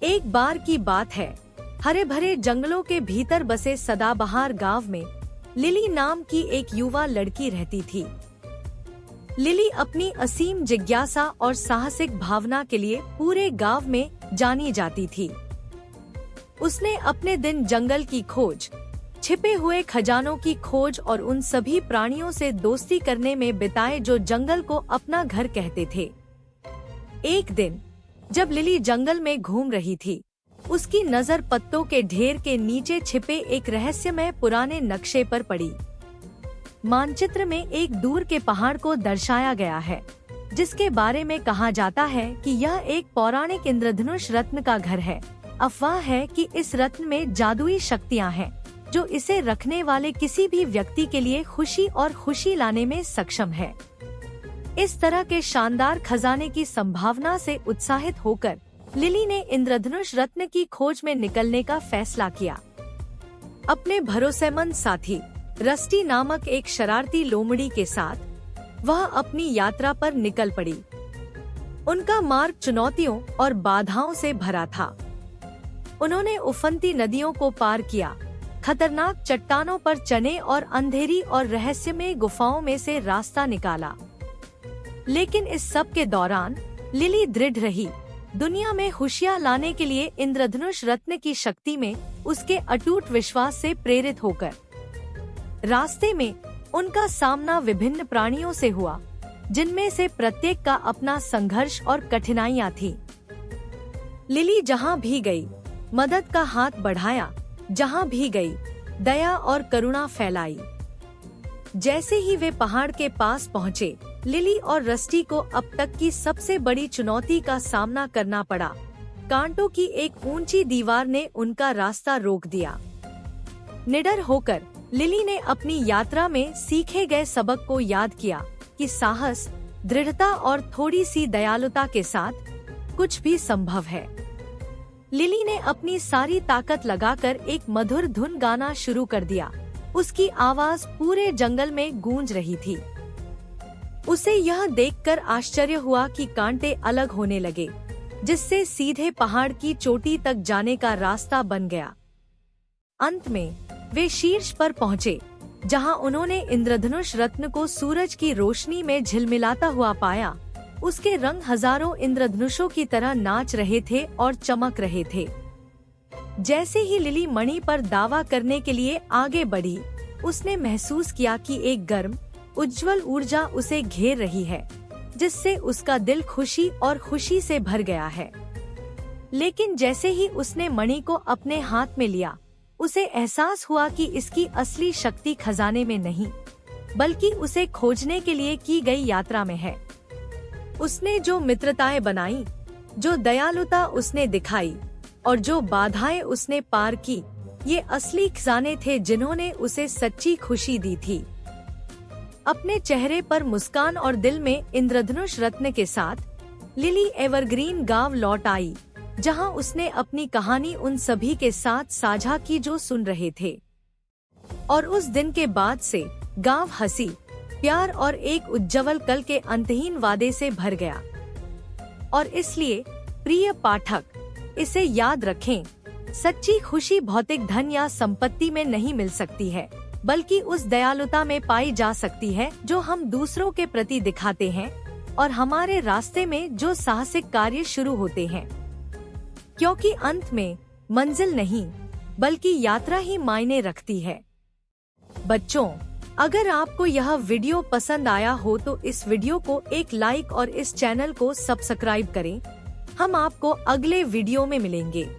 एक बार की बात है, हरे भरे जंगलों के भीतर बसे सदाबहार गांव में लिली नाम की एक युवा लड़की रहती थी। लिली अपनी असीम जिज्ञासा और साहसिक भावना के लिए पूरे गांव में जानी जाती थी। उसने अपने दिन जंगल की खोज, छिपे हुए खजानों की खोज और उन सभी प्राणियों से दोस्ती करने में बिताए जो जंगल को अपना घर कहते थे। एक दिन जब लिली जंगल में घूम रही थी, उसकी नजर पत्तों के ढेर के नीचे छिपे एक रहस्यमय पुराने नक्शे पर पड़ी। मानचित्र में एक दूर के पहाड़ को दर्शाया गया है, जिसके बारे में कहा जाता है कि यह एक पौराणिक इंद्रधनुष रत्न का घर है। अफवाह है कि इस रत्न में जादुई शक्तियां हैं, जो इसे रखने वाले किसी भी व्यक्ति के लिए खुशी और खुशी लाने में सक्षम है। इस तरह के शानदार खजाने की संभावना से उत्साहित होकर लिली ने इंद्रधनुष रत्न की खोज में निकलने का फैसला किया। अपने भरोसेमंद साथी रस्टी नामक एक शरारती लोमड़ी के साथ वह अपनी यात्रा पर निकल पड़ी। उनका मार्ग चुनौतियों और बाधाओं से भरा था। उन्होंने उफनती नदियों को पार किया, खतरनाक चट्टानों पर चढ़े और अंधेरी और रहस्यमय गुफाओं में से रास्ता निकाला। लेकिन इस सब के दौरान लिली दृढ़ रही, दुनिया में खुशियां लाने के लिए इंद्रधनुष रत्न की शक्ति में उसके अटूट विश्वास से प्रेरित होकर। रास्ते में उनका सामना विभिन्न प्राणियों से हुआ, जिनमें से प्रत्येक का अपना संघर्ष और कठिनाइयां थी। लिली जहां भी गई, मदद का हाथ बढ़ाया, जहां भी गई, दया और करुणा फैलाई। जैसे ही वे पहाड़ के पास पहुँचे, लिली और रस्टी को अब तक की सबसे बड़ी चुनौती का सामना करना पड़ा। कांटों की एक ऊंची दीवार ने उनका रास्ता रोक दिया। निडर होकर लिली ने अपनी यात्रा में सीखे गए सबक को याद किया कि साहस, दृढ़ता और थोड़ी सी दयालुता के साथ कुछ भी संभव है। लिली ने अपनी सारी ताकत लगाकर एक मधुर धुन गाना शुरू कर दिया। उसकी आवाज पूरे जंगल में गूंज रही थी। उसे यह देखकर आश्चर्य हुआ कि कांटे अलग होने लगे, जिससे सीधे पहाड़ की चोटी तक जाने का रास्ता बन गया। अंत में वे शीर्ष पर पहुँचे, जहां उन्होंने इंद्रधनुष रत्न को सूरज की रोशनी में झिलमिलाता हुआ पाया। उसके रंग हजारों इंद्रधनुषों की तरह नाच रहे थे और चमक रहे थे। जैसे ही लिली मणि पर दावा करने के लिए आगे बढ़ी, उसने महसूस किया कि एक गर्म, उज्जवल ऊर्जा उसे घेर रही है, जिससे उसका दिल खुशी और खुशी से भर गया है। लेकिन जैसे ही उसने मणि को अपने हाथ में लिया, उसे एहसास हुआ कि इसकी असली शक्ति खजाने में नहीं, बल्कि उसे खोजने के लिए की गई यात्रा में है। उसने जो मित्रताएं बनाई, जो दयालुता उसने दिखाई और जो बाधाएं उसने पार की, ये असली खजाने थे जिन्होंने उसे सच्ची खुशी दी थी। अपने चेहरे पर मुस्कान और दिल में इंद्रधनुष रत्न के साथ लिली एवरग्रीन गांव लौट आई, जहां उसने अपनी कहानी उन सभी के साथ साझा की जो सुन रहे थे। और उस दिन के बाद से गांव हंसी, प्यार और एक उज्जवल कल के अंतहीन वादे से भर गया। और इसलिए प्रिय पाठक, इसे याद रखें, सच्ची खुशी भौतिक धन या संपत्ति में नहीं मिल सकती है, बल्कि उस दयालुता में पाई जा सकती है जो हम दूसरों के प्रति दिखाते हैं और हमारे रास्ते में जो साहसिक कार्य शुरू होते हैं। क्योंकि अंत में मंजिल नहीं, बल्कि यात्रा ही मायने रखती है। बच्चों, अगर आपको यह वीडियो पसंद आया हो तो इस वीडियो को एक लाइक और इस चैनल को सब्सक्राइब करें। हम आपको अगले वीडियो में मिलेंगे।